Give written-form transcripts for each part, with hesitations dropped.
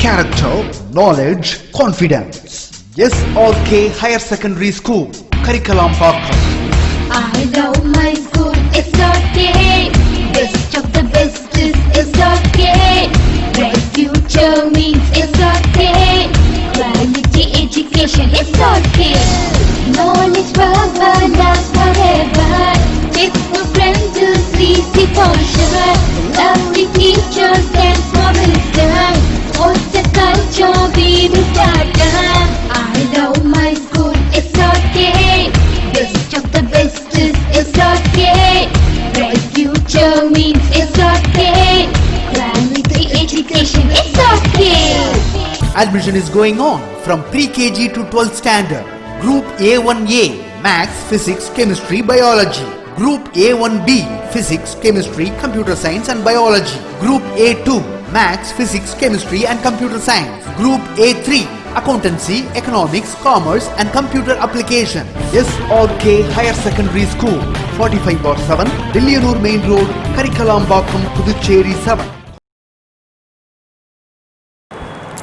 character, knowledge, confidence. SRK Higher Secondary School, Karikalambakkam. I love my school, SRK. Best of the best is SRK. Bright future means SRK. Quality education, SRK. Knowledge forever, love forever. Textbook friends to see for sure. Lovely teachers and wisdom. What's the culture we will start? I love my school, SRK. Best of the best is SRK. Bright future means SRK. Quality education, SRK. Admission is going on from pre-KG to 12th standard. Group A1A, Maths, Physics, Chemistry, Biology. Group A1B, Physics, Chemistry, Computer Science and Biology. Group A2, Maths, Physics, Chemistry and Computer Science. Group A3, Accountancy, Economics, Commerce and Computer Application. SRK Higher Secondary School, 45/7, Dilliyanur Main Road, Karikalambakkam, Puducherry 7.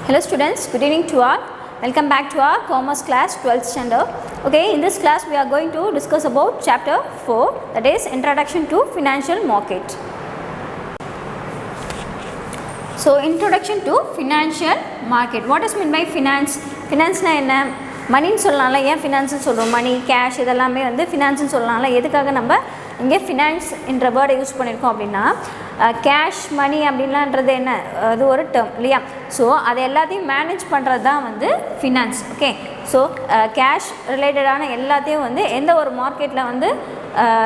Hello students, good evening to all. Welcome back to our commerce class 12th standard. Okay, in this class we are going to discuss about chapter 4, that is introduction to financial market. So introduction to financial market. What is meant by finance? Finance na enna? Money nu sollala, yen finance nu solrom? Money, cash idellame vandu finance nu sollala. Edhukaga namba inge finance என்ற வேர்டை use பண்ணியிருக்கோம் அப்படின்னா cash மணி அப்படின்லான்றது என்ன, அது ஒரு term இல்லையா. So அது எல்லாத்தையும் மேனேஜ் பண்ணுறது தான் வந்து ஃபினான்ஸ். ஓகே, ஸோ கேஷ் ரிலேட்டடான எல்லாத்தையும் வந்து எந்த ஒரு மார்க்கெட்டில் வந்து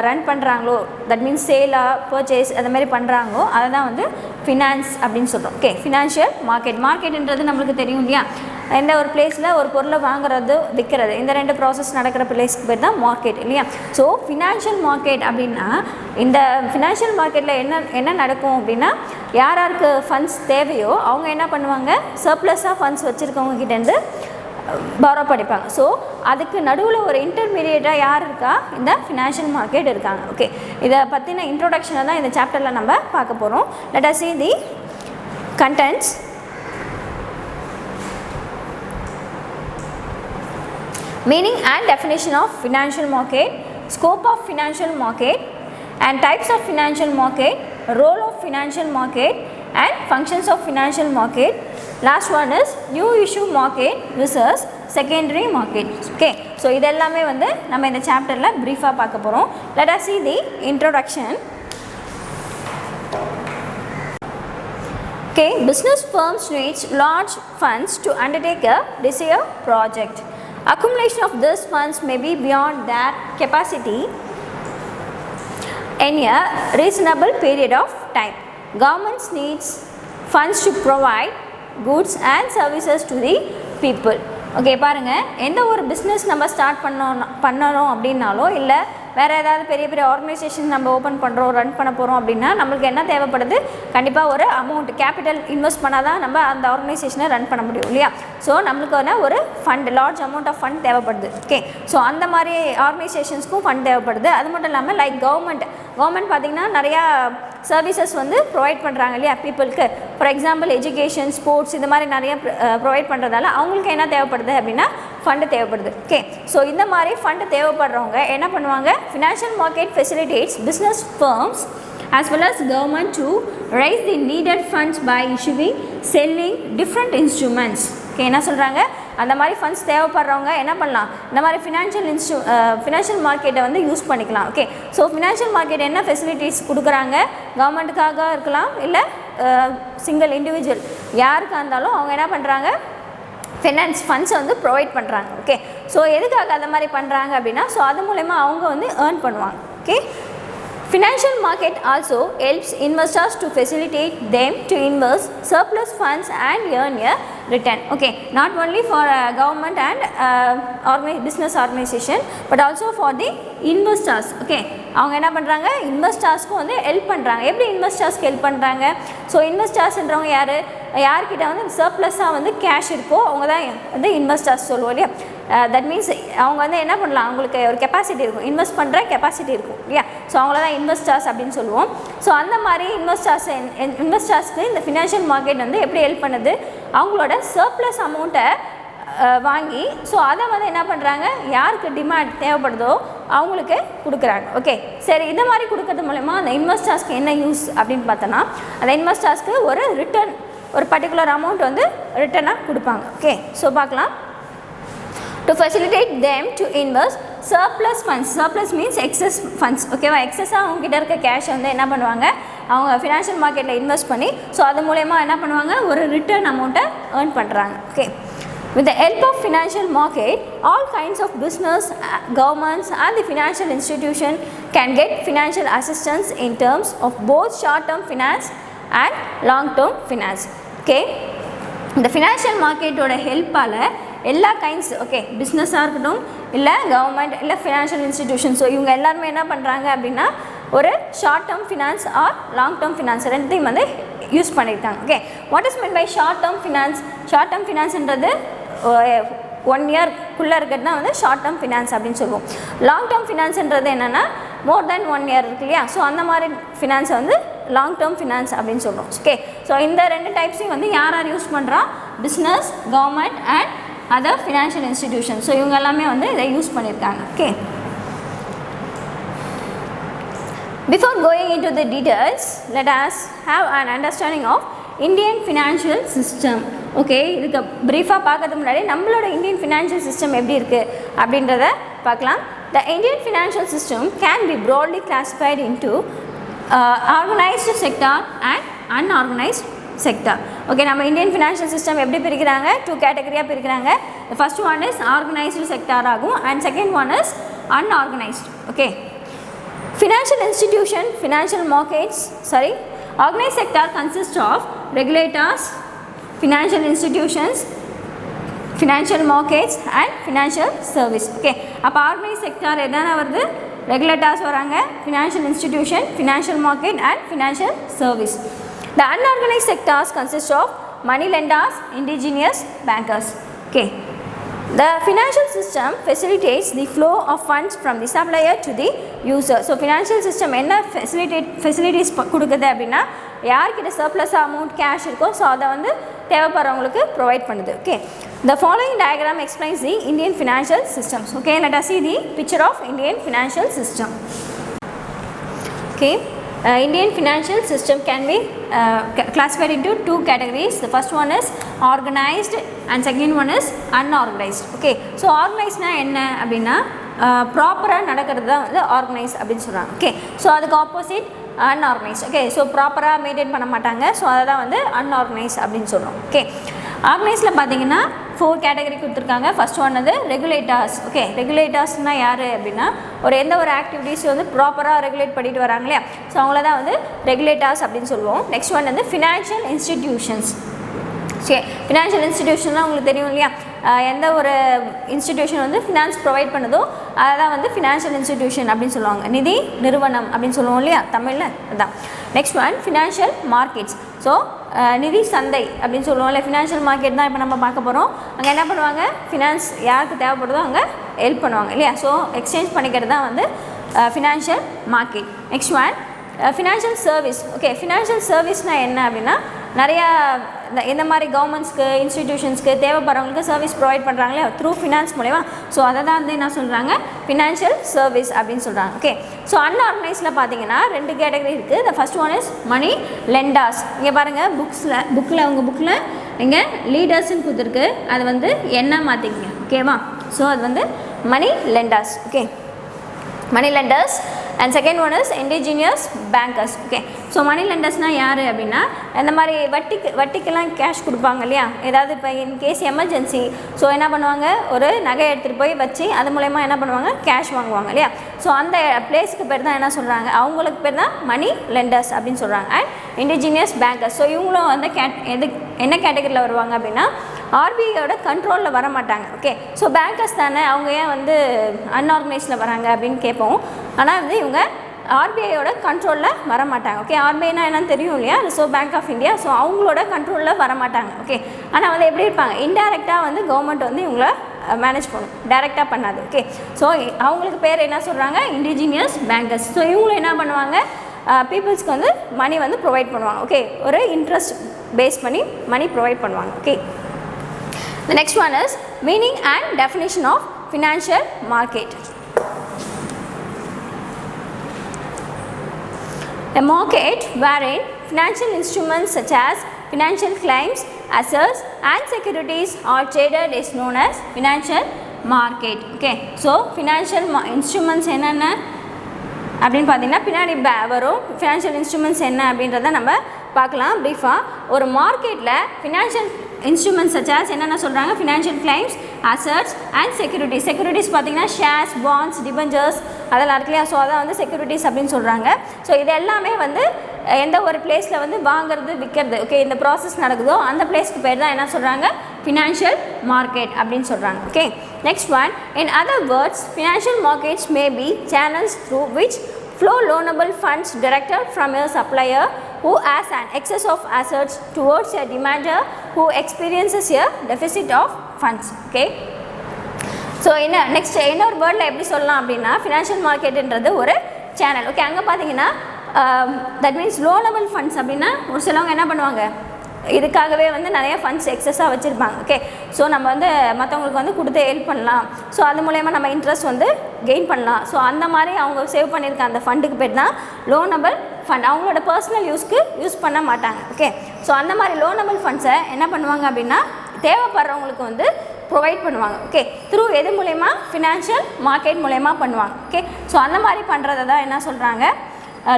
ரன் பண்ணுறாங்களோ, தட் மீன்ஸ் சேலாக பர்ச்சேஸ் அது மாதிரி பண்ணுறாங்களோ அதை தான் வந்து ஃபினான்ஸ் அப்படின்னு சொல்கிறோம். Okay, financial market. மார்க்கெட்டுன்றது நம்மளுக்கு தெரியும் இல்லையா, எந்த ஒரு பிளேஸில் ஒரு பொருளை வாங்குறது விற்கிறது, இந்த ரெண்டு ப்ராசஸ் நடக்கிற பிளேஸ்க்கு பேர் தான் மார்க்கெட் இல்லையா. ஸோ ஃபினான்ஷியல் மார்க்கெட் அப்படின்னா இந்த ஃபினான்ஷியல் மார்க்கெட்டில் என்ன நடக்கும் அப்படின்னா, யார் யாருக்கு ஃபண்ட்ஸ் தேவையோ அவங்க என்ன பண்ணுவாங்க, சர்ப்ளஸாக ஃபண்ட்ஸ் வச்சுருக்கவங்க கிட்டேருந்து பாரோ படிப்பாங்க. ஸோ அதுக்கு நடுவில் ஒரு இன்டர்மீடியேட்டாக யார் இருக்கா, இந்த ஃபினான்ஷியல் மார்க்கெட் இருக்காங்க. ஓகே, இதை பற்றின இன்ட்ரோடக்ஷனை தான் இந்த சாப்டரில் நம்ம பார்க்க போகிறோம். Let us see the contents. Meaning and definition of financial market, scope of financial market and types of financial market, role of financial market and functions of financial market. Last one is new issue market versus secondary market. Okay, so இதெல்லாமே வந்து நம்ம இந்த சாப்டரில் பிரீஃபாக பார்க்க போகிறோம். Let us see the introduction. Okay, business firms needs large funds to undertake a desired project. Accumulation of these funds may be beyond their capacity in a reasonable period of time. Governments needs funds to provide goods and services to the people. Okay, பாருங்கள், எந்த ஒரு business நம்ம start பண்ணணும் அப்படின்னாலோ இல்லை வேறு ஏதாவது பெரிய பெரிய ஆர்கனைசேஷன் நம்ம ஓப்பன் பண்ணுறோம், ரன் பண்ண போகிறோம் அப்படின்னா நம்மளுக்கு என்ன தேவைப்படுது, கண்டிப்பாக ஒரு அமௌண்ட் கேபிட்டல் இன்வெஸ்ட் பண்ணால் தான் நம்ம அந்த ஆர்கனைசேஷனை ரன் பண்ண முடியும் இல்லையா. ஸோ நம்மளுக்கான ஒரு fund, large amount of fund தேவைப்படுது. ஓகே, ஸோ அந்த மாதிரி ஆர்கனைசேஷன்ஸ்க்கும் ஃபண்ட் தேவைப்படுது. அது மட்டும் இல்லாமல் லைக் கவர்மெண்ட் பார்த்திங்கன்னா நிறையா சர்வீசஸ் வந்து ப்ரொவைட் பண்ணுறாங்க இல்லையா பீப்புளுக்கு. ஃபார் எக்ஸாம்பிள் எஜுகேஷன், ஸ்போர்ட்ஸ் இந்த மாதிரி நிறைய ப்ரொவைட் பண்ணுறதால அவங்களுக்கு என்ன தேவைப்படுது அப்படின்னா ஃபண்டு தேவைப்படுது. ஓகே, ஸோ இந்த மாதிரி ஃபண்டு தேவைப்படுறவங்க என்ன பண்ணுவாங்க, financial market facilitates business firms as well as government to raise the needed funds by issuing, selling different instruments. Okay, என்ன சொல்கிறாங்க, அந்த மாதிரி ஃபண்ட்ஸ் தேவைப்படுறவங்க என்ன பண்ணலாம், இந்த மாதிரி ஃபினான்ஷியல் மார்க்கெட்டை வந்து யூஸ் பண்ணிக்கலாம். ஓகே, ஸோ ஃபினான்ஷியல் மார்க்கெட் என்ன ஃபெசிலிட்டிஸ் கொடுக்குறாங்க, கவர்மெண்ட்டுக்காக இருக்கலாம் இல்லை சிங்கிள் இண்டிவிஜுவல் யாருக்காக இருந்தாலும் அவங்க என்ன பண்ணுறாங்க, ஃபினான்ஸ் ஃபண்ட்ஸை வந்து ப்ரொவைட் பண்ணுறாங்க. ஓகே, ஸோ எதுக்காக அந்த மாதிரி பண்ணுறாங்க அப்படின்னா, ஸோ அது மூலமா அவங்க வந்து ஏர்ன் பண்ணுவாங்க. Okay, financial market also helps investors to facilitate them to invest surplus funds and earn a return. Okay, not only for government and business organization but also for the investors. Okay, அவங்க என்ன பண்ணுறாங்க, இன்வெஸ்டர்ஸ்க்கும் வந்து help பண்ணுறாங்க. எப்படி இன்வெஸ்டர்ஸ்க்கு help பண்ணுறாங்க, so இன்வெஸ்டர்ஸ்ன்றவங்க யார்கிட்ட வந்து சர்ப்ளஸாக வந்து கேஷ் இருக்கோ அவங்க தான் வந்து இன்வெஸ்டர்ஸ் சொல்லுவோம் இல்லையா. தட் மீன்ஸ் அவங்க வந்து என்ன பண்ணலாம், அவங்களுக்கு ஒரு கெப்பாசிட்டி இருக்கும், இன்வெஸ்ட் பண்ணுற கெப்பாசிட்டி இருக்கும் இல்லையா. ஸோ அவங்கள தான் இன்வெஸ்டர்ஸ் அப்படின்னு சொல்லுவோம். ஸோ அந்த மாதிரி இன்வெஸ்டர்ஸ்க்கு இந்த ஃபினான்ஷியல் மார்க்கெட் வந்து எப்படி ஹெல்ப் பண்ணுது, அவங்களோட சர்ப்ளஸ் அமௌண்ட்டை வாங்கி ஸோ அதை வந்து என்ன பண்ணுறாங்க, யாருக்கு டிமாண்ட் தேவைப்படுதோ அவங்களுக்கு கொடுக்குறாங்க. ஓகே சரி, இந்த மாதிரி கொடுக்கறது மூலமா அந்த இன்வெஸ்டர்ஸ்க்கு என்ன யூஸ் அப்படின்னு பார்த்தோன்னா, அந்த இன்வெஸ்டர்ஸ்க்கு ஒரு ரிட்டர்ன், ஒரு பர்டிகுலர் அமௌண்ட் வந்து ரிட்டர்னாக கொடுப்பாங்க. ஓகே ஸோ பார்க்கலாம். To facilitate them to invest surplus funds. Surplus means excess funds. ஓகேவா, எக்ஸஸாக அவங்ககிட்ட இருக்க கேஷ் வந்து என்ன பண்ணுவாங்க, அவங்க ஃபினான்ஷியல் மார்க்கெட்டில் இன்வெஸ்ட் பண்ணி ஸோ அது மூலயமா என்ன பண்ணுவாங்க, ஒரு ரிட்டர்ன் அமௌண்ட்டை ஏர்ன் பண்ணுறாங்க. Okay, with the help of financial market, all kinds of business, governments and the financial institution can get financial assistance in terms of both short-term finance and long-term finance. Okay, இந்த financial மார்க்கெட்டோட ஹெல்ப்பால் எல்லா kinds, okay பிஸ்னஸாக இருக்கட்டும் இல்லை government இல்லை financial institution, so இவங்க எல்லாருமே என்ன பண்ணுறாங்க அப்படின்னா ஒரு short term finance or long term finance ரெண்டையும் வந்து யூஸ் பண்ணியிருக்காங்க. Okay, what is mean by short term finance? Short term ஃபினான்ஸ்ன்றது 1 இயர்க்குள்ளே இருக்கிறது தான் வந்து ஷார்ட் டேர்ம் ஃபினான்ஸ் அப்படின்னு சொல்லுவோம். லாங் டேர்ம் ஃபினான்ஸ்ன்றது என்னென்னா மோர் தென் 1 இயர் இருக்கு இல்லையா, ஸோ அந்த மாதிரி ஃபினான்ஸை வந்து லாங் டேர்ம் ஃபினான்ஸ் அப்படின்னு சொல்லுவோம். ஓகே, ஸோ இந்த 2 டைப்ஸையும் வந்து யார் யூஸ் பண்ணுறா, business, government and other financial institution, so இவங்க எல்லாமே வந்து இதை யூஸ் பண்ணியிருக்காங்க. Okay, before going into the details, let us have an understanding of Indian financial system. Okay, இதுக்கு ப்ரீஃபாக பார்க்கறதுக்கு முன்னாடி நம்மளோட இந்தியன் ஃபினான்ஷியல் சிஸ்டம் எப்படி இருக்குது அப்படின்றத பார்க்கலாம். The Indian financial system can be broadly classified into organized sector and unorganized sector. ஓகே, நம்ம இந்தியன் ஃபினான்ஷியல் சிஸ்டம் எப்படி பிரிக்கிறாங்க, 2 கேட்டகரியாக பிரிக்கிறாங்க. First one is organised sector ஆகும் and second one is unorganised. Okay, financial institution, financial markets, organized sector consists of regulators, financial institutions, financial markets and financial service. Okay, அப்போ organized sector என்னென்ன வருது, regulators வராங்க, financial institution, financial market and financial service. The unorganized sectors consist of money lenders, indigenous bankers. Okay, the financial system facilitates the flow of funds from the supplier to the user. So financial system என்ன facilities கொடுக்குது அப்படின்னா, யார்கிட்ட surplus amount cash இருக்கோ so அதை வந்து தேவைப்படுறவங்களுக்கு provide பண்ணுது. Okay, the following diagram explains the Indian financial systems. Okay, let us see the picture of Indian financial system. Okay, Indian financial system can be classified into 2 categories. The first one is organized and second one is unorganized. Okay, so organized na enna அப்படினா ப்ராப்பராக நடக்கிறது தான் வந்து organise அப்படின்னு சொல்கிறாங்க. Okay, so அதுக்கு opposite unorganised. Okay, so ப்ராப்பராக maintain பண்ண மாட்டாங்க, ஸோ அதை தான் வந்து அன்ஆர்கனைஸ் அப்படின்னு சொல்கிறோம். ஓகே, ஆர்கனைஸில் பார்த்தீங்கன்னா 4 கேட்டகரி கொடுத்துருக்காங்க. ஃபர்ஸ்ட் ஒன் வந்து ரெகுலேட்டர்ஸ். ஓகே, ரெகுலேட்டர்ஸ்னால் யார் அப்படின்னா எந்த ஒரு ஆக்டிவிட்டீஸ் வந்து ப்ராப்பராக ரெகுலேட் பண்ணிட்டு வராங்க இல்லையா, ஸோ அவங்கள தான் வந்து ரெகுலேட்டர்ஸ் அப்படின்னு சொல்லுவோம். நெக்ஸ்ட் ஒன் வந்து ஃபினான்ஷியல் இன்ஸ்டிடியூஷன்ஸ். சரி, ஃபினான்ஷியல் இன்ஸ்டிடியூஷன்லாம் உங்களுக்கு தெரியும் இல்லையா, எந்த ஒரு இன்ஸ்டிடியூஷன் வந்து ஃபினான்ஸ் ப்ரொவைட் பண்ணுதோ அதை தான் வந்து ஃபினான்ஷியல் இன்ஸ்டிடியூஷன் அப்படின்னு சொல்லுவாங்க. நிதி நிறுவனம் அப்படின்னு சொல்லுவோம் இல்லையா தமிழில், அதுதான். Next one financial markets. So நிதி சந்தை அப்படின்னு சொல்லுவோம்ல, ஃபினான்ஷியல் மார்க்கெட் தான் இப்போ நம்ம பார்க்க போகிறோம். அங்கே என்ன பண்ணுவாங்க, ஃபினான்ஸ் யாருக்கு தேவைப்படுதோ அங்கே ஹெல்ப் பண்ணுவாங்க இல்லையா, ஸோ எக்ஸ்சேஞ்ச் பண்ணிக்கிறது தான் வந்து financial market. Next one financial service. Okay, financial சர்வீஸ்னால் என்ன அப்படின்னா, நிறையா இந்த மாதிரி கவர்மெண்ட்ஸ்க்கு இன்ஸ்டிடியூஷன்ஸ்க்கு தேவைப்படுறவங்களுக்கு சர்வீஸ் ப்ரொவைட் பண்ணுறாங்களே த்ரூ ஃபினான்ஸ் மூலமா, ஸோ அதை தான் வந்து என்ன சொல்கிறாங்க, ஃபினான்ஷியல் சர்வீஸ் அப்படின்னு சொல்கிறாங்க. ஓகே, ஸோ அன்ஆர்கனைஸில் பார்த்தீங்கன்னா 2 கேட்டகரி இருக்குது. The first one is money lenders. இங்கே பாருங்கள் உங்கள் புக்கில் இங்கே லீடர்ஸ்ன்னு கொடுத்துருக்கு, அது வந்து என்ன மாற்றிக்கிங்க. ஓகேவா, ஸோ அது வந்து money lenders. Okay, money lenders and second one is indigenous bankers. Okay, so money லெண்டர்ஸ்னால் யார் அப்படின்னா, இந்த மாதிரி வட்டிக்கெல்லாம் கேஷ் கொடுப்பாங்க இல்லையா, ஏதாவது இப்போ இன்கேஸ் எமர்ஜென்சி, ஸோ என்ன பண்ணுவாங்க, ஒரு நகை எடுத்துகிட்டு போய் வச்சு அது மூலயமா என்ன பண்ணுவாங்க, கேஷ் வாங்குவாங்க இல்லையா, ஸோ அந்த பிளேஸுக்கு பேர் தான் என்ன சொல்கிறாங்க, அவங்களுக்கு பேர் தான் மணி லெண்டர்ஸ் அப்படின்னு சொல்கிறாங்க. அண்ட் இண்டிஜினியஸ் பேங்கர்ஸ், ஸோ இவங்களும் வந்து என்ன கேட்டகரியில் வருவாங்க அப்படின்னா, ஆர்பிஐயோட கண்ட்ரோலில் வர மாட்டாங்க. ஓகே, ஸோ பேங்கர்ஸ் தானே, அவங்க ஏன் வந்து அன்ஆர்கனைஸில் வராங்க அப்படின்னு கேட்போம். ஆனால் வந்து இவங்க ஆர்பிஐயோட கண்ட்ரோலில் வர மாட்டாங்க. ஓகே, ஆர்பிஐனா என்னன்னு தெரியும் இல்லையா, Reserve Bank of India, so அவங்களோட கண்ட்ரோலில் வர மாட்டாங்க. ஓகே, ஆனால் வந்து எப்படி இருப்பாங்க, இன்டைரக்டாக வந்து கவர்மெண்ட் வந்து இவங்கள மேனேஜ் பண்ணும், டைரெக்டாக பண்ணாது. ஓகே, ஸோ அவங்களுக்கு பேர் என்ன சொல்கிறாங்க, இண்டிஜினியஸ் பேங்கர்ஸ். ஸோ இவங்களும் என்ன பண்ணுவாங்க, பீப்புள்ஸ்க்கு வந்து மணி வந்து ப்ரொவைட் பண்ணுவாங்க. ஓகே, ஒரு இன்ட்ரெஸ்ட் பேஸ் பண்ணி மணி ப்ரொவைட் பண்ணுவாங்க. Okay, the next one is meaning and definition of financial market. A market wherein financial instruments such as financial claims, assets and securities are traded is known as financial market. Okay, so financial instruments என்னென்ன அப்படின்னு பார்த்தீங்கன்னா பின்னாடி வரும். Financial instruments என்ன அப்படின்றத நம்ம பார்க்கலாம் ப்ரீஃபாக. ஒரு மார்க்கெட்டில் ஃபினான்ஷியல் இன்ஸ்ட்ருமெண்ட்ஸ் சச்சாஸ் என்னென்ன சொல்கிறாங்க, financial claims, assets and securities. Securities பார்த்தீங்கன்னா ஷேர்ஸ், பாண்ட்ஸ், டிபெஞ்சர்ஸ் அதெல்லாம் இருக்கு இல்லையா, ஸோ அதான் வந்து செக்யூரிட்டிஸ் அப்படின்னு சொல்கிறாங்க. ஸோ இது எல்லாமே வந்து எந்த ஒரு பிளேஸில் வந்து வாங்குறது விற்கிறது, ஓகே, இந்த ப்ராசஸ் நடக்குதோ அந்த பிளேஸ்க்கு பேர் தான் என்ன சொல்கிறாங்க, ஃபினான்ஷியல் மார்க்கெட் அப்படின்னு சொல்கிறாங்க. Okay, next one, in other words financial markets may be channels through which flow loanable funds directed from a supplier who has an excess of assets towards a demander who experiences a deficit of funds. Okay, so next இன்னொரு வேர்டில் எப்படி சொல்லலாம் அப்படின்னா, financial மார்க்கெட்டுன்றது ஒரு channel. Okay, அங்கே பார்த்தீங்கன்னா that means லோனபிள் funds அப்படின்னா ஒரு சிலவங்க என்ன பண்ணுவாங்க, இதுக்காகவே வந்து நிறைய ஃபண்ட்ஸ் எக்ஸஸாக வச்சுருப்பாங்க. ஓகே, ஸோ நம்ம வந்து மற்றவங்களுக்கு வந்து கொடுத்து ஹெல்ப் பண்ணலாம், ஸோ அது மூலயமா நம்ம இன்ட்ரெஸ்ட் வந்து கெயின் பண்ணலாம். ஸோ அந்த மாதிரி அவங்க சேவ் பண்ணியிருக்க அந்த ஃபண்டுக்கு பேர் தான் லோனபிள் ஃபண்ட். அவங்களோட பர்சனல் யூஸ்க்கு யூஸ் பண்ண மாட்டாங்க. ஓகே, ஸோ அந்த மாதிரி லோனபிள் ஃபண்ட்ஸை என்ன பண்ணுவாங்க அப்படின்னா தேவைப்படுறவங்களுக்கு வந்து ப்ரொவைட் பண்ணுவாங்க. ஓகே, த்ரூ எது மூலயமா, ஃபினான்ஷியல் மார்க்கெட் மூலயமா பண்ணுவாங்க. ஓகே, ஸோ அந்த மாதிரி பண்ணுறதை தான் என்ன சொல்கிறாங்க,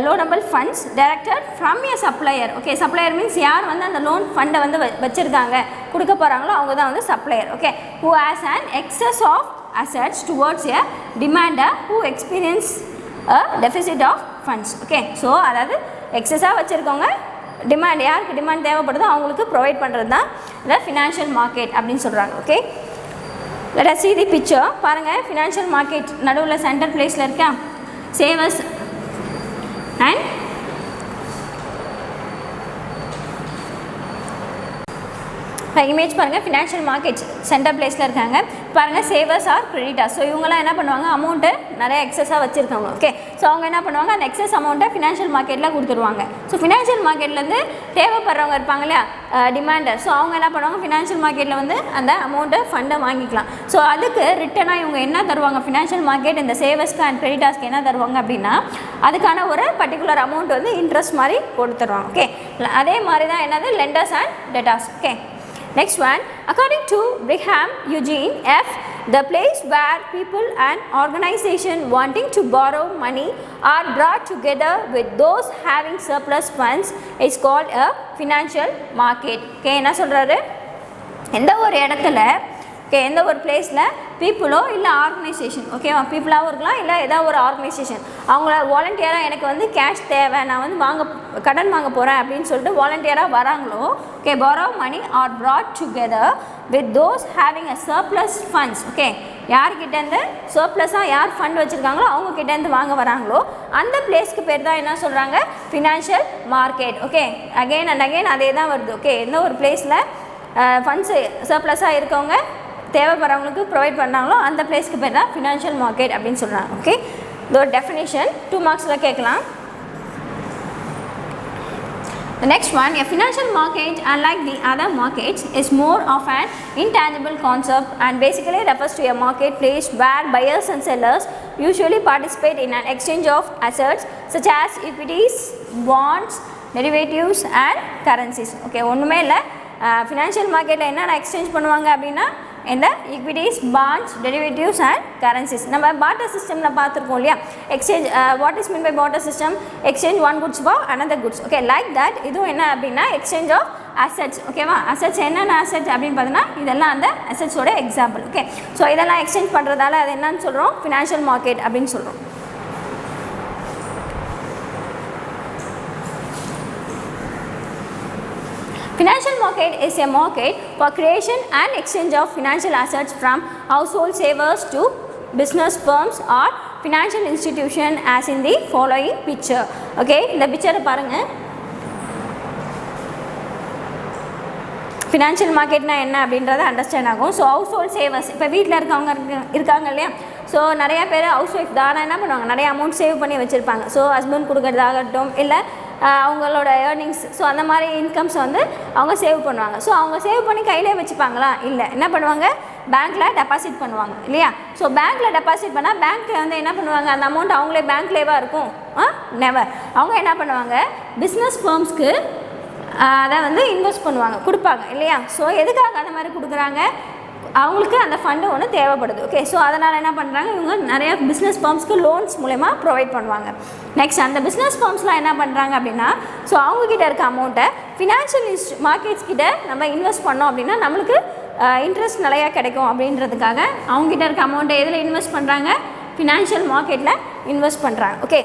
loanable funds directed from a supplier. Okay, supplier means யார் வந்து அந்த லோன் ஃபண்டை வந்து வச்சுருக்காங்க கொடுக்க போகிறாங்களோ அவங்க தான் வந்து supplier. Okay, who has an excess of assets towards a demander who experience a deficit of funds. Okay, so அதாவது எக்ஸஸாக வச்சுருக்கவங்க டிமாண்ட், யாருக்கு டிமாண்ட் தேவைப்படுதோ அவங்களுக்கு ப்ரொவைட் பண்ணுறது தான் இந்த ஃபினான்ஷியல் மார்க்கெட் அப்படின்னு சொல்கிறாங்க. Okay, let us see the picture. பாருங்கள், ஃபினான்ஷியல் மார்க்கெட் நடுவில் சென்டர் பிளேஸில் இருக்கா, சேவர்ஸ் அண்ட் இமேஜ் பாருங்கள், ஃபினான்ஷியல் மார்க்கெட்ஸ் சென்டர் பிளேஸில் இருக்காங்க. பாருங்கள், சேவர்ஸ் ஆர் கிரெடிட்டர்ஸ். ஸோ இவங்கெல்லாம் என்ன பண்ணுவாங்க, அமௌண்ட்டு நிறைய எக்ஸஸாக வச்சுருக்காங்க. ஓகே, ஸோ அவங்க என்ன பண்ணுவாங்க, அந்த எக்ஸஸ் அமௌண்ட்டை ஃபினான்ஷியல் மார்க்கெட்டில் கொடுத்துருவாங்க. ஸோ ஃபினான்ஷியல் மார்க்கெட்லேருந்து தேவைப்படுறவங்க இருப்பாங்க இல்லையா, டிமாண்டர். ஸோ அவங்க என்ன பண்ணுவாங்க, ஃபினான்ஷியல் மார்க்கெட்டில் வந்து அந்த அமௌண்ட்டை ஃபண்டை வாங்கிக்கலாம். ஸோ அதுக்கு ரிட்டனாக இவங்க என்ன தருவாங்க, ஃபினான்ஷியல் மார்க்கெட் இந்த சேவர்ஸ்க்கு அண்ட் கிரெடிட்டர்ஸ்க்கு என்ன தருவாங்க அப்படின்னா அதுக்கான ஒரு பர்டிகுலர் அமௌண்ட் வந்து இன்ட்ரெஸ்ட் மாதிரி கொடுத்துருவாங்க. ஓகே, அதே மாதிரி தான் என்னது lenders and debtors. Okay, next one, according to Brigham Eugene F., the place where people and organization wanting to borrow money are brought together with those having surplus funds is called a financial market. Okay, என்ன சொல்கிறாரு, எந்த ஒரு இடத்துல, okay, எந்த ஒரு பிளேஸில் பீப்புளோ இல்லை organisation, ஓகேவா, பீப்புளாகவும் இருக்கலாம் இல்லை ஏதாவது ஒரு ஆர்கனைசேஷன் அவங்கள வாலண்டியராக எனக்கு வந்து கேஷ் தேவை, நான் வந்து கடன் வாங்க போகிறேன் அப்படின்னு சொல்லிட்டு வாலண்டியராக வராங்களோ, okay, borrow money are brought together with those having a surplus funds. Okay, யார்கிட்டேருந்து சர்ப்ளஸாக யார் ஃபண்ட் வச்சுருக்காங்களோ அவங்கக்கிட்டேருந்து வாங்க வராங்களோ அந்த பிளேஸ்க்கு பேர் தான் என்ன சொல்கிறாங்க, financial market. Okay, again and again அதே தான் வருது. ஓகே, எந்த ஒரு பிளேஸில் ஃபண்ட்ஸு சர்ப்ளஸாக இருக்கவங்க தேவைப்படுறவங்களுக்கு ப்ரொவைட் பண்ணாங்களோ அந்த பிளேஸ்க்கு பேர் தான் ஃபினான்ஷியல் மார்க்கெட் அப்படின்னு சொல்கிறாங்க. ஓகே, இதோட டெஃபினேஷன் 2 மார்க்ஸில் கேட்கலாம். The next one, a financial market, unlike the other markets, is more of an intangible concept and basically refers to a marketplace where buyers and sellers usually participate in an exchange of assets such as equities, bonds, derivatives and currencies. Okay, ஒன்றுமே இல்லை, financial மார்க்கெட்டில் என்னென்ன exchange பண்ணுவாங்க அப்படின்னா இந்த equities, bonds, derivatives and currencies. நம்ம barter சிஸ்டமில் பார்த்துருக்கோம் இல்லையா, exchange, what is mean by barter system, exchange one goods for another goods. Okay, like that இதுவும் என்ன அப்படின்னா எக்ஸ்சேஞ்ச் ஆஃப் அசெட்ஸ். ஓகேவா, அசெட்ஸ் என்னென்ன அசெட்ஸ் அப்படின்னு பார்த்தீங்கன்னா இதெல்லாம் அந்த அசெட்ஸோட எக்ஸாம்பிள். ஓகே, ஸோ இதெல்லாம் எக்ஸ்சேஞ்ச் பண்ணுறதால அது என்னன்னு சொல்கிறோம், ஃபினான்ஷியல் மார்க்கெட் அப்படின்னு சொல்கிறோம். Financial market is a market for creation and exchange of financial assets from household savers to business firms or financial institution as in the following picture. Okay, இந்த picture பாருங்க. Financial மார்க்கெட்னா என்ன அப்படின்றத understand ஆகும். So how's hold savers, இப்போ வீட்டில் இருக்கவங்க இருக்காங்க இல்லையா, ஸோ நிறையா பேர் ஹவுஸ் ஒய்ஃப் தானே என்ன பண்ணுவாங்க, நிறைய அமௌண்ட் சேவ் பண்ணி வச்சுருப்பாங்க. ஸோ ஹஸ்பண்ட் கொடுக்குறதாகட்டும் இல்லை அவங்களோட ஏர்னிங்ஸ், ஸோ அந்த மாதிரி இன்கம்ஸை வந்து அவங்க சேவ் பண்ணுவாங்க. ஸோ அவங்க சேவ் பண்ணி கையிலே வச்சுப்பாங்களா, இல்லை என்ன பண்ணுவாங்க, பேங்க்கில் டெபாசிட் பண்ணுவாங்க இல்லையா. ஸோ பேங்க்கில் டெபாசிட் பண்ணால் பேங்க்கில் வந்து என்ன பண்ணுவாங்க, அந்த அமௌண்ட் அவங்களே பேங்க்லேவா இருக்கும், நெவர். அவங்க என்ன பண்ணுவாங்க, பிஸ்னஸ் ஃபர்ம்ஸ்க்கு அதை வந்து இன்வெஸ்ட் பண்ணுவாங்க, கொடுப்பாங்க இல்லையா. ஸோ எதுக்காக அந்த மாதிரி கொடுக்குறாங்க, அவங்களுக்கு அந்த ஃபண்டு ஒன்று தேவைப்படுது. ஓகே, ஸோ அதனால் என்ன பண்ணுறாங்க, இவங்க நிறைய பிஸ்னஸ் ஃபார்ம்ஸ்க்கு லோன்ஸ் மூலமா ப்ரொவைட் பண்ணுவாங்க. நெக்ஸ்ட் அந்த பிஸ்னஸ் ஃபார்ம்ஸ்லாம் என்ன பண்ணுறாங்க அப்படின்னா, ஸோ அவங்கக்கிட்ட இருக்க அமௌண்ட்டை ஃபினான்ஷியல் மார்க்கெட்ஸ் கிட்ட நம்ம இன்வெஸ்ட் பண்ணோம் அப்படின்னா நம்மளுக்கு இன்ட்ரெஸ்ட் நிறையா கிடைக்கும் அப்படின்றதுக்காக அவங்ககிட்ட இருக்க அமௌண்ட்டை எதில் இன்வெஸ்ட் பண்ணுறாங்க, ஃபினான்ஷியல் மார்க்கெட்டில் இன்வெஸ்ட் பண்ணுறாங்க. ஓகே,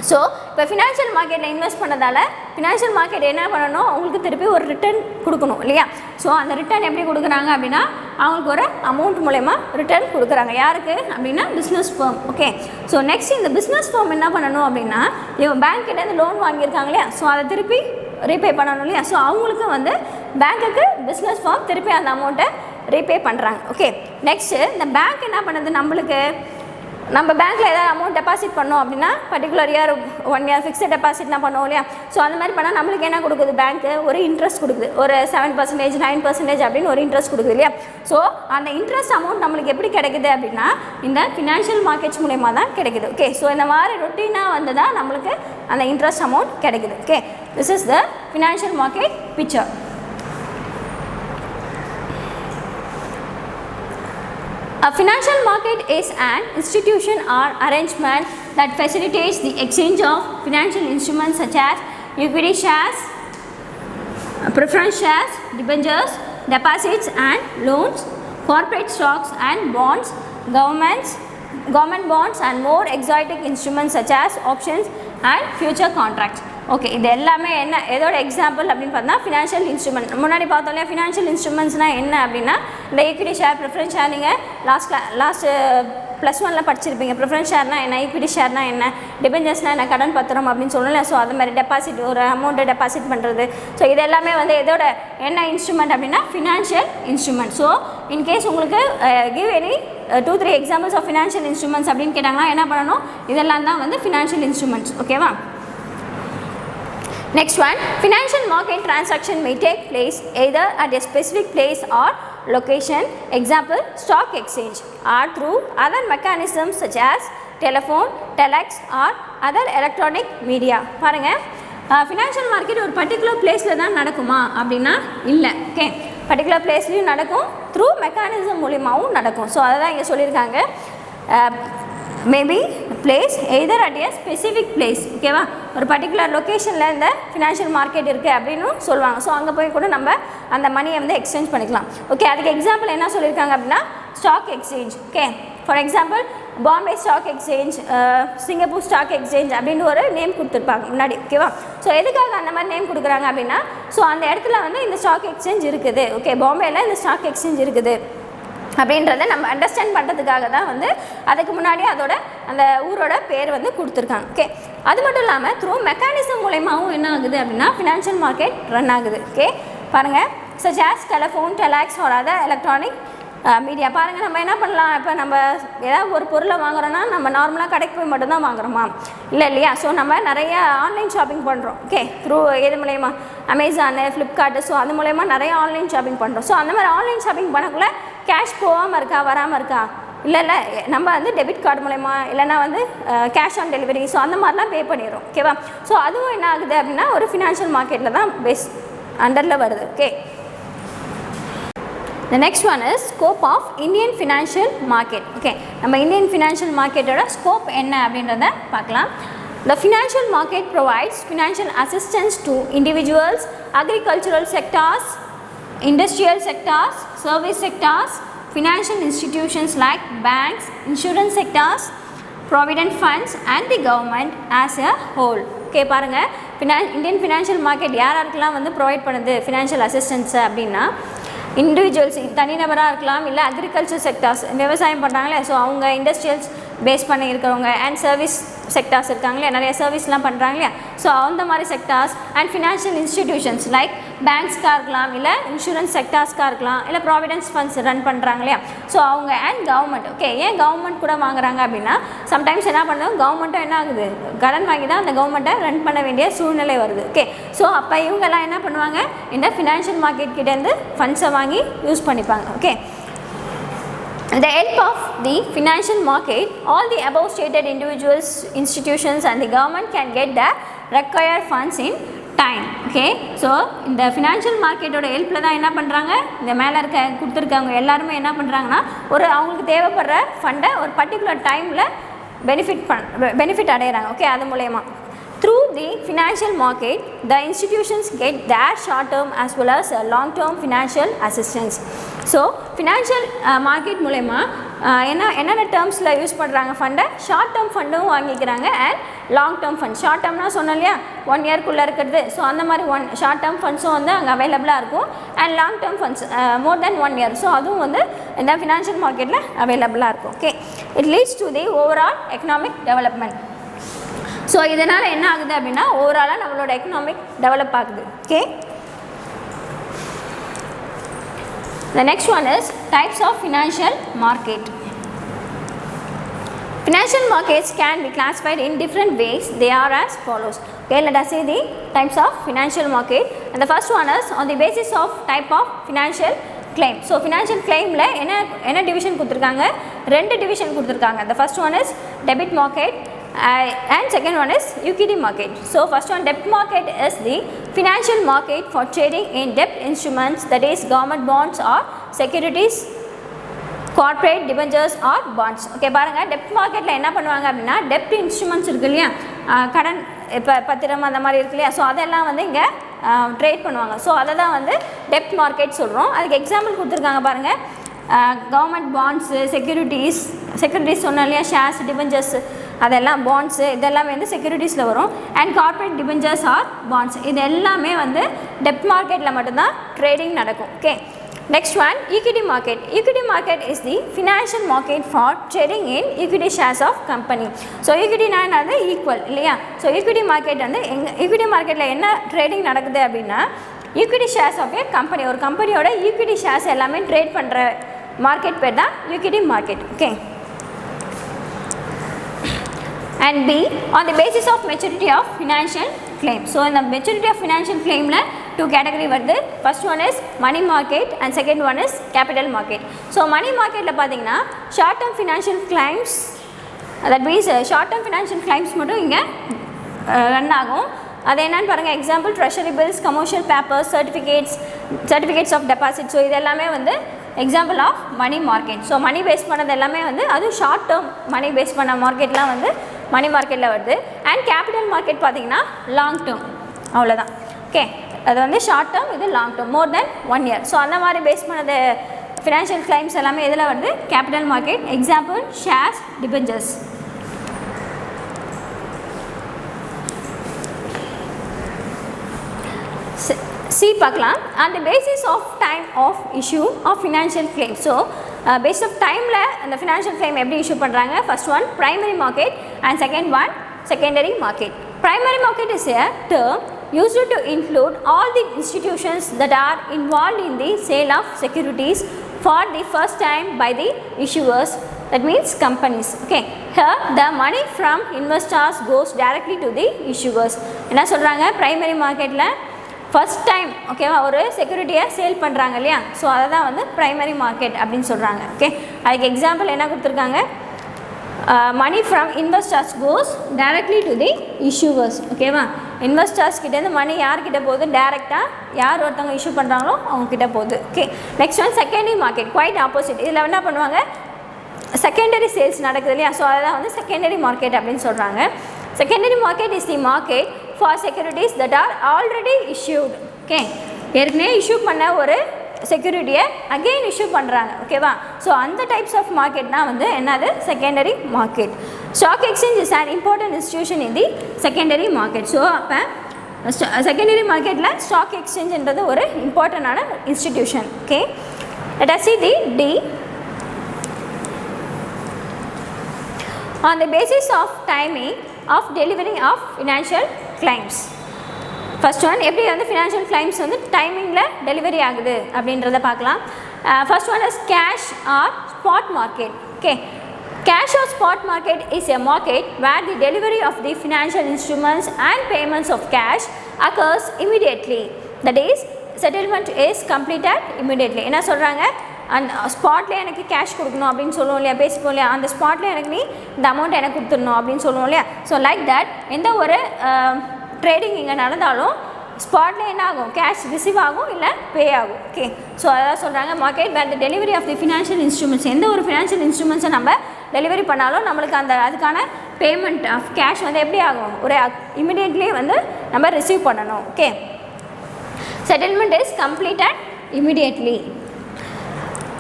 ஸோ இப்போ ஃபினான்ஷியல் மார்க்கெட்டில் இன்வெஸ்ட் பண்ணதால் ஃபினான்ஷியல் மார்க்கெட் என்ன பண்ணணும், அவங்களுக்கு திருப்பி ஒரு ரிட்டர்ன் கொடுக்கணும் இல்லையா. ஸோ அந்த ரிட்டர்ன் எப்படி கொடுக்குறாங்க அப்படின்னா, அவங்களுக்கு ஒரு அமௌண்ட் மூலமா ரிட்டர்ன் கொடுக்குறாங்க. யாருக்கு அப்படின்னா, business firm. Okay, so next இந்த பிஸ்னஸ் ஃபர்ம் என்ன பண்ணணும் அப்படின்னா, இவங்க பேங்க் கிட்டேருந்து லோன் வாங்கியிருக்காங்க இல்லையா, ஸோ அதை திருப்பி ரீபே பண்ணணும் இல்லையா. ஸோ அவங்களுக்கு வந்து பேங்க்குக்கு பிஸ்னஸ் ஃபார்ம் திருப்பி அந்த அமௌண்ட்டை ரீபே பண்ணுறாங்க. ஓகே, நெக்ஸ்ட்டு இந்த பேங்க் என்ன பண்ணுது, நம்மளுக்கு நம்ம பேங்க்கில் ஏதாவது அமௌண்ட் டெபாசிட் பண்ணோம் அப்படின்னா பர்டிகுலர் இயர் 1 இயர் ஃபிக்ஸட் டெபாசிட்னா பண்ணுவோம் இல்லையா. ஸோ அந்த மாதிரி பண்ணால் நம்மளுக்கு என்ன கொடுக்குது, பேங்க்கு ஒரு இன்ட்ரெஸ்ட் கொடுக்குது, ஒரு 7%, 9% அப்படின்னு ஒரு இன்ட்ரெஸ்ட் கொடுக்குது இல்லையா. ஸோ அந்த இன்ட்ரெஸ்ட் அமௌண்ட் நம்மளுக்கு எப்படி கிடைக்குது அப்படின்னா, இந்த ஃபினான்ஷியல் மார்க்கெட்ஸ் மூலயமா தான் கிடைக்குது. ஓகே, ஸோ இந்த மாதிரி ரொட்டீனாக வந்து தான் நம்மளுக்கு அந்த இன்ட்ரெஸ்ட் அமௌண்ட் கிடைக்குது. Okay, this is the financial market picture. A financial market is an institution or arrangement that facilitates the exchange of financial instruments such as equity shares, preference shares, debentures, deposits and loans, corporate stocks and bonds, government bonds and more exotic instruments such as options and future contracts. Okay, இது எல்லாமே என்ன, எதோட example அப்படின்னு பார்த்தா financial instrument. முன்னாடி பார்த்தோம் இல்லையா, financial இன்ஸ்ட்ருமெண்ட்ஸ்னால் என்ன அப்படின்னா, இந்த ஈக்விட்டி ஷேர், ப்ரிஃபரன்ஸ் ஷேர் நீங்கள் லாஸ்ட் +1 படிச்சிருப்பீங்க. ப்ரிஃபரன்ஸ் ஷேர்னால் என்ன, ஈக்விட்டி ஷேர்னால் என்ன, டிபெஞ்சர்ஸ்னால் என்ன, கடன் பத்திரம் அப்படின்னு சொல்லல. ஸோ அது மாதிரி டெபாசிட், ஒரு அமௌண்ட்டை டெபாசிட் பண்ணுறது. ஸோ இது எல்லாமே வந்து எதோட என்ன இன்ஸ்ட்ருமெண்ட் அப்படின்னா, ஃபினான்ஷியல் இன்ஸ்ட்ருமெண்ட். ஸோ இன்கேஸ் உங்களுக்கு give any 2-3 examples of financial instruments அப்படின்னு கேட்டாங்கன்னா என்ன பண்ணணும், இதெல்லாம் தான் வந்து ஃபினான்ஷியல் இன்ஸ்ட்ருமெண்ட்ஸ். ஓகேவா. Next one, financial market transaction may take place either at a specific place or location, example stock exchange, or through other mechanisms such as telephone, telex or other electronic media. பாருங்க, financial market ஒரு particular பிளேஸில் தான் நடக்குமா அப்படின்னா இல்லை. Okay, particular பிளேஸ்லையும் நடக்கும், through mechanism மூலியமாகவும் நடக்கும். ஸோ அதை தான் இங்கே சொல்லியிருக்காங்க. Maybe place either at A specific place. ஓகேவா, ஒரு பர்டிகுலர் லொக்கேஷனில் இந்த ஃபினான்ஷியல் மார்க்கெட் இருக்குது அப்படின்னு சொல்லுவாங்க. ஸோ அங்கே போய் கூட நம்ம அந்த மணியை வந்து எக்ஸ்சேஞ்ச் பண்ணிக்கலாம். ஓகே, அதுக்கு எக்ஸாம்பிள் என்ன சொல்லியிருக்காங்க அப்படின்னா, stock exchange. Okay, for example Bombay stock exchange, Singapore stock exchange அப்படின்னு ஒரு நேம் கொடுத்துருப்பாங்க முன்னாடி. ஓகேவா, ஸோ எதுக்காக அந்த மாதிரி நேம் கொடுக்குறாங்க அப்படின்னா, ஸோ அந்த இடத்துல வந்து இந்த ஸ்டாக் எக்ஸ்சேஞ்ச் இருக்குது. ஓகே, பாம்பேயில் இந்த ஸ்டாக் எக்ஸ்சேஞ்ச் இருக்குது அப்படின்றத நம்ம அண்டர்ஸ்டாண்ட் பண்ணுறதுக்காக தான் வந்து அதுக்கு முன்னாடி அதோட அந்த ஊரோட பேர் வந்து கொடுத்துருக்காங்க. ஓகே, அது மட்டும் இல்லாமல் த்ரூ மெக்கானிசம் மூலயமாவும் என்ன ஆகுது அப்படின்னா ஃபினான்ஷியல் மார்க்கெட் ரன் ஆகுது. ஓகே, பாருங்கள், such as telephone, telex or other electronic media. பாருங்கள், நம்ம என்ன பண்ணலாம், இப்போ நம்ம ஏதாவது ஒரு பொருளை வாங்குறோன்னா நம்ம நார்மலாக கடைக்கு போய் மட்டும்தான் வாங்குறோமா, இல்லை இல்லையா. ஸோ நம்ம நிறைய ஆன்லைன் ஷாப்பிங் பண்ணுறோம். ஓகே, த்ரூ எது மூலயமா, அமேசானு, ஃப்ளிப்கார்ட்டு, ஸோ அது மூலயமா நிறைய ஆன்லைன் ஷாப்பிங் பண்ணுறோம். ஸோ அந்த மாதிரி ஆன்லைன் ஷாப்பிங் பண்ணக்குள்ள கேஷ் போகாமல் இருக்கா, வராமல் இருக்கா, இல்லை நம்ம வந்து டெபிட் கார்டு மூலயமா இல்லைனா வந்து கேஷ் ஆன் டெலிவரி, ஸோ அந்த மாதிரிலாம் பே பண்ணிடுறோம். ஓகேவா, ஸோ அதுவும் என்ன ஆகுது அப்படின்னா ஒரு ஃபினான்ஷியல் மார்க்கெட்டில் தான் பேஸ் அண்டரில் வருது. Okay, the next one is scope of Indian financial market. Okay, நம்ம இந்தியன் ஃபினான்ஷியல் மார்க்கெட்டோட ஸ்கோப் என்ன அப்படின்றத பார்க்கலாம். The financial market provides financial assistance to individuals, agricultural sectors, industrial sectors, service sectors, financial institutions like banks, insurance sectors, provident funds and the government as a whole. Okay, பாருங்கள், Indian financial market யாருக்கெல்லாம் வந்து provide பண்ணுது financial assistance அப்படின்னா, individuals தனிநபராக இருக்கலாம், இல்லை agriculture sectors விவசாயம் பண்ணுறாங்களே, so அவங்க இண்டஸ்ட்ரியல்ஸ் பேஸ் பண்ணி இருக்கிறவங்க, அண்ட் செக்டார்ஸ் இருக்காங்க இல்லையா, நிறைய சர்வீஸ்லாம் பண்ணுறாங்க இல்லையா. ஸோ அந்த மாதிரி sectors and financial institutions like பேங்க்ஸ்க்காக இருக்கலாம், இல்லை இன்சூரன்ஸ் செக்டார்ஸ்க்காக இருக்கலாம், இல்லை ப்ராவிடன்ஸ் ஃபண்ட்ஸ் ரன் பண்ணுறாங்க இல்லையா. ஸோ அவங்க அண்ட் கவர்மெண்ட். ஓகே, ஏன் கவர்மெண்ட் கூட வாங்குறாங்க அப்படின்னா சம்டைம்ஸ் என்ன பண்ணுவோம், கவர்மெண்ட்டும் என்ன ஆகுது, கடன் வாங்கி தான் அந்த கவர்மெண்ட்டை ரன் பண்ண வேண்டிய சூழ்நிலை வருது. ஓகே, ஸோ அப்போ இவங்கெல்லாம் என்ன பண்ணுவாங்க, இந்த ஃபினான்ஷியல் மார்க்கெட் கிட்டேருந்து ஃபண்ட்ஸை வாங்கி யூஸ் பண்ணிப்பாங்க. Okay, with the help of the financial market, all the above stated individuals, institutions and the government can get the required funds in time. Okay, so இந்த financial மார்க்கெட்டோட ஹெல்ப்பில் தான் என்ன பண்ணுறாங்க, இந்த மேலே இருக்க கொடுத்துருக்கவங்க எல்லாருமே என்ன பண்ணுறாங்கன்னா ஒரு அவங்களுக்கு தேவைப்படுற ஃபண்டை ஒரு பர்டிகுலர் டைமில் பெனிஃபிட் அடைகிறாங்க. ஓகே, அது மூலயமா through the financial market the institutions get their short term as well as long term financial assistance. So financial market மூலமா என்னென்ன டேர்ம்ஸில் யூஸ் பண்ணுறாங்க ஃபண்டை, ஷார்ட் டேர்ம் ஃபண்டும் வாங்கிக்கிறாங்க and long term fund. Short டேர்ம்னா சொன்னோம் இல்லையா, 1 இயர்க்குள்ளே இருக்கிறது. ஸோ அந்த மாதிரி ஷார்ட் டேர்ம் ஃபண்ட்ஸும் வந்து அங்கே அவைலபிளாக இருக்கும் and long term funds more than 1 year. So அதுவும் வந்து இந்த ஃபினான்ஷியல் மார்க்கெட்டில் அவைலபிளாக இருக்கும். Okay, it leads to the overall economic development. So இதனால் என்ன ஆகுது அப்படின்னா ஓவராலாக நம்மளோட எக்கனாமிக் டெவலப் ஆகுது. Okay, the next one is types of financial market. Financial markets can be classified in different ways. They are as follows. Okay, let us see the types of financial market. And the first one is on the basis of type of financial claim. So financial claim la என்ன division கொடுத்திருக்காங்க, ரெண்டு division கொடுத்திருக்காங்க. The first one is debit market and second one is equity market. So first one, debt market is the financial market for trading in debt instruments, that is government bonds or securities, corporate debentures or bonds. Okay, பாருங்க டெப்ட் மார்க்கெட்டில் என்ன பண்ணுவாங்க அப்படின்னா டெப்ட் instruments இருக்கு இல்லையா, கடன் இப்போ பத்திரம் அந்த மாதிரி இருக்கு இல்லையா. ஸோ அதெல்லாம் வந்து இங்கே ட்ரேட் பண்ணுவாங்க. ஸோ அதை தான் வந்து டெப்ட் மார்க்கெட் சொல்கிறோம். அதுக்கு எக்ஸாம்பிள் கொடுத்துருக்காங்க பாருங்கள், கவர்மெண்ட் பாண்ட்ஸு, செக்யூரிட்டிஸ் சொன்னோம் இல்லையா, ஷேர்ஸ், டிபெஞ்சர்ஸ், அதெல்லாம் பாண்ட்ஸு இதெல்லாமே வந்து செக்யூரிட்டிஸில் வரும். And corporate debentures or bonds, இது எல்லாமே வந்து டெப்ட் மார்க்கெட்டில் மட்டும்தான் ட்ரேடிங் நடக்கும். Okay, next one equity market. Equity market is the financial market for trading in equity shares of company. So ஈக்விட்டினா வந்து ஈக்குவல் இல்லையா. ஸோ ஈக்விட்டி மார்க்கெட் வந்து ஈக்விட்டி மார்க்கெட்டில் என்ன ட்ரேடிங் நடக்குது அப்படின்னா equity shares of a company, ஒரு கம்பெனியோட ஈக்விட்டி ஷேர்ஸ் எல்லாமே ட்ரேட் பண்ணுற மார்க்கெட் பேர் தான் equity market. Okay, and B on the basis of maturity of financial claim. So in the maturity of financial claim la two category வருது. First one is money market and second one is capital market. So money market la பாத்தீங்கன்னா short term financial claims, that means short term financial claims மட்டும் இங்க run ஆகும். அது என்னன்னு பாருங்க, example treasury bills, commercial papers, certificates of deposit. So இது எல்லாமே வந்து example of money market. So money base பண்ணது எல்லாமே வந்து அதுவும் ஷார்ட் டேர்ம் மணி பேஸ் பண்ண மார்க்கெட்லாம் வந்து மணி மார்க்கெட்டில் வருது. அண்ட் கேபிட்டல் மார்க்கெட் பார்த்திங்கன்னா லாங் டேர்ம், அவ்வளோதான். ஓகே, அது வந்து ஷார்ட் டேர்ம், இது லாங் டேர்ம், மோர் தென் 1 இயர். ஸோ அந்த மாதிரி பேஸ் பண்ணது ஃபினான்ஷியல் கிளைம்ஸ் எல்லாமே எதில் வருது, capital market. Example shares, debentures. C பார்க்கலாம், on the basis of time of issue of financial claim. So based of timeல அந்த financial claim எப்படி இஷ்யூ பண்ணுறாங்க, first one primary market and second one secondary market. Primary market is a term used to include all the institutions that are involved in the sale of securities for the first time by the issuers, that means companies. Okay, here the money from investors goes directly to the issuers. என்ன சொல்கிறாங்க, primary marketல first time ஓகேவா ஒரு செக்யூரிட்டியை sale பண்ணுறாங்க இல்லையா. So அதை தான் வந்து primary market அப்படின்னு சொல்கிறாங்க. ஓகே, அதுக்கு எக்ஸாம்பிள் என்ன கொடுத்துருக்காங்க, money from investors goes directly to the issuers. ஓகேவா, இன்வெஸ்டர்ஸ் கிட்டேருந்து மணி யார்கிட்ட போகுது, டேரெக்டாக யார் ஒருத்தவங்க இஷ்யூ பண்ணுறாங்களோ அவங்கக்கிட்ட போகுது. Okay, next one secondary market, quite opposite. இதில் என்ன பண்ணுவாங்க, செகண்டரி சேல்ஸ் நடக்குது இல்லையா. ஸோ அதை தான் வந்து செகண்டரி மார்க்கெட் அப்படின்னு சொல்கிறாங்க. Secondary market is the market for securities that are already issued. Okay, ஏற்கனவே இஷ்யூ பண்ண ஒரு செக்யூரிட்டியை அகெயின் இஷ்யூ பண்ணுறாங்க. ஓகேவா, ஸோ அந்த டைப்ஸ் ஆஃப் மார்க்கெட்னா வந்து என்னது, secondary market. Stock exchange is an important institution in the secondary market. So அப்போ செகண்டரி மார்க்கெட்டில் ஸ்டாக் எக்ஸ்சேஞ்சுன்றது ஒரு இம்பார்ட்டண்டான institution. Okay, let us see the D. On the basis of timing of delivery of financial claims. First one எப்படி வந்து financial claims வந்து டைமிங்கில் delivery ஆகுது அப்படின்றத பார்க்கலாம். First one is cash R spot market. Okay, cash or spot market is a market where the delivery of the financial instruments and payments of cash occurs immediately. That is, settlement is completed immediately. என்ன சொல்கிறாங்க, அந்த ஸ்பாட்லேயே எனக்கு cash கொடுக்கணும் அப்படின்னு சொல்லுவோம் இல்லையா, பேசிப்போம் இல்லையா, அந்த ஸ்பாட்லேயே எனக்கு நீ இந்த அமௌண்ட் எனக்கு கொடுத்துடணும் அப்படின்னு சொல்லுவோம் இல்லையா. ஸோ லைக் தட் எந்த ஒரு ட்ரேடிங் இங்கே நடந்தாலும் ஸ்பாட்லேயே என்ன ஆகும், கேஷ் ரிசீவ் ஆகும் இல்லை பே ஆகும். ஓகே, ஸோ அதான் சொல்கிறாங்க market where the delivery of the financial instruments. எந்த ஒரு ஃபினான்ஷியல் இன்ஸ்ட்ருமெண்ட்ஸை நம்ம டெலிவரி பண்ணாலும் நம்மளுக்கு அதுக்கான பேமெண்ட் ஆஃப் கேஷ் வந்து எப்படி ஆகும், ஒரு இமிடியேட்லி வந்து நம்ம ரிசீவ் பண்ணணும். Okay, settlement is completed immediately.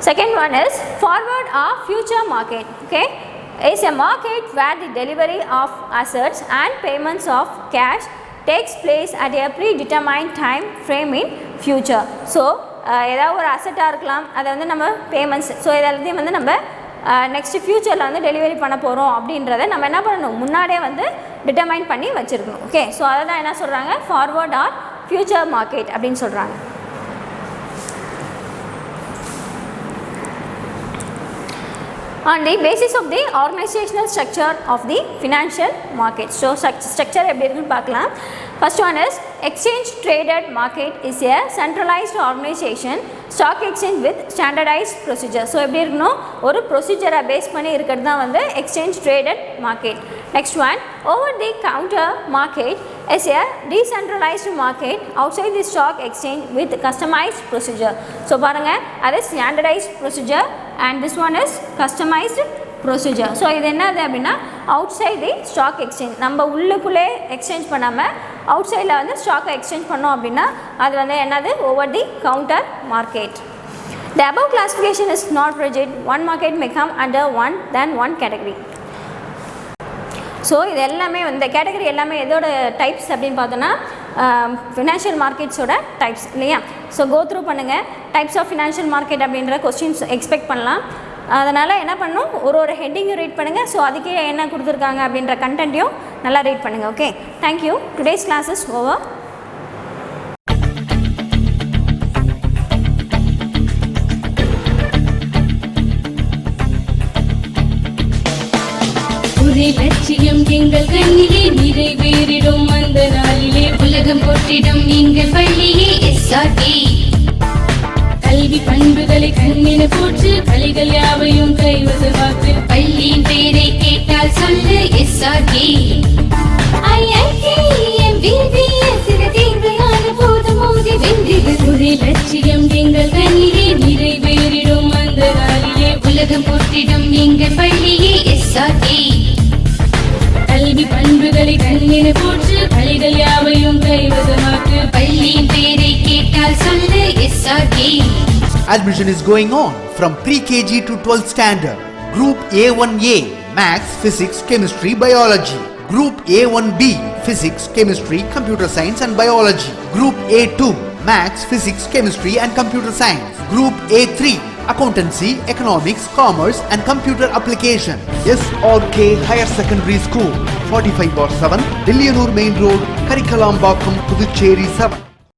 Second one is forward or future market. Okay, is a market where the delivery of assets and payments of cash takes place at a predetermined time frame in future. So ஏதாவது ஒரு அசட்டாக இருக்கலாம், அதை வந்து நம்ம payments, so இதெல்லாத்தையும் வந்து நம்ம next ஃப்யூச்சரில் வந்து டெலிவரி பண்ண போகிறோம் அப்படின்றத நம்ம என்ன பண்ணணும், முன்னாடியே வந்து டிட்டர்மைன் பண்ணி வச்சுருக்கணும். ஓகே, ஸோ அதை தான் என்ன சொல்கிறாங்க, ஃபார்வர்ட் ஆர் ஃப்யூச்சர் மார்க்கெட் அப்படின்னு சொல்கிறாங்க. On the basis of the organizational structure of the financial market. So structure எப்படி இருக்குன்னு பார்க்கலாம். First one is exchange traded market is a centralized organization, stock exchange with standardized procedure. So எப்படி இருக்கணும், ஒரு ப்ரொசீஜரை base பண்ணி இருக்கிறது தான் வந்து exchange traded market. Next one, over the counter market is a decentralized market outside the stock exchange with customized procedure. So பாருங்க, அது standardized procedure and this one is customized procedure. So இது என்னது அப்படின்னா out side தி stock exchange, நம்ம உள்ளுக்குள்ளே exchange பண்ணாமல் out சைடில் வந்து ஸ்டாக்கை எக்ஸ்சேஞ்ச் பண்ணோம் அப்படின்னா அது வந்து என்னது over the counter market. The above classification is not rigid. One market may come under one category. So இது எல்லாமே இந்த கேட்டகரி எல்லாமே எதோட டைப்ஸ் அப்படின்னு பார்த்தோன்னா ஃபினான்ஷியல் மார்க்கெட்ஸோட டைப்ஸ் இல்லையா. ஸோ கோ த்ரூ பண்ணுங்கள், டைப்ஸ் ஆஃப் ஃபினான்ஷியல் மார்க்கெட் அப்படின்ற கொஸ்டின்ஸ் எக்ஸ்பெக்ட் பண்ணலாம். அதனால் என்ன பண்ணணும், ஒரு ஹெட்டிங்கும் ரீட் பண்ணுங்கள், ஸோ அதுக்கே என்ன கொடுத்துருக்காங்க அப்படின்ற கண்டென்ட்டையும் நல்லா ரீட் பண்ணுங்கள். Okay, thank you. Today's class is over. லட்சியம் எங்கள் கண்ணிலே நிறைவேறிடும் அந்த நாளிலே உலகம் போற்றிடும் எங்கள் பள்ளியே எஸ்ஆர்டி. கல்வி பண்புகளை கண்ணின போற்று, கலைகள் யாவையும் கைவசமாக்கு, பள்ளியின் பெயரை கேட்டால் சொல்லு எஸ்ஆர்டி. ஒரே லட்சியம் எங்கள் கண்ணிலே நிறைவேறிடும் அந்த நாளிலே உலகம் போற்றிடும் எங்கள் பள்ளியே எஸ்ஆர்டி. கல்வி பண்புகளை கண்ணின போற்று, கலைகள் யாவையும் கைவசமாக்கு, பள்ளியின் பெயரை கேட்டால் சொல்லு SRT. Admission is going on from pre-KG to 12th standard. Group A1A Maths, Physics, Chemistry, Biology. Group A1B Physics, Chemistry, Computer Science and Biology. Group A2 Maths, Physics, Chemistry and Computer Science. Group A3 Accountancy, Economics, Commerce and Computer Application. SRK Higher Secondary School, 45/7, Dilliyanur Main Road, Karikalambakkam, Puducherry 7.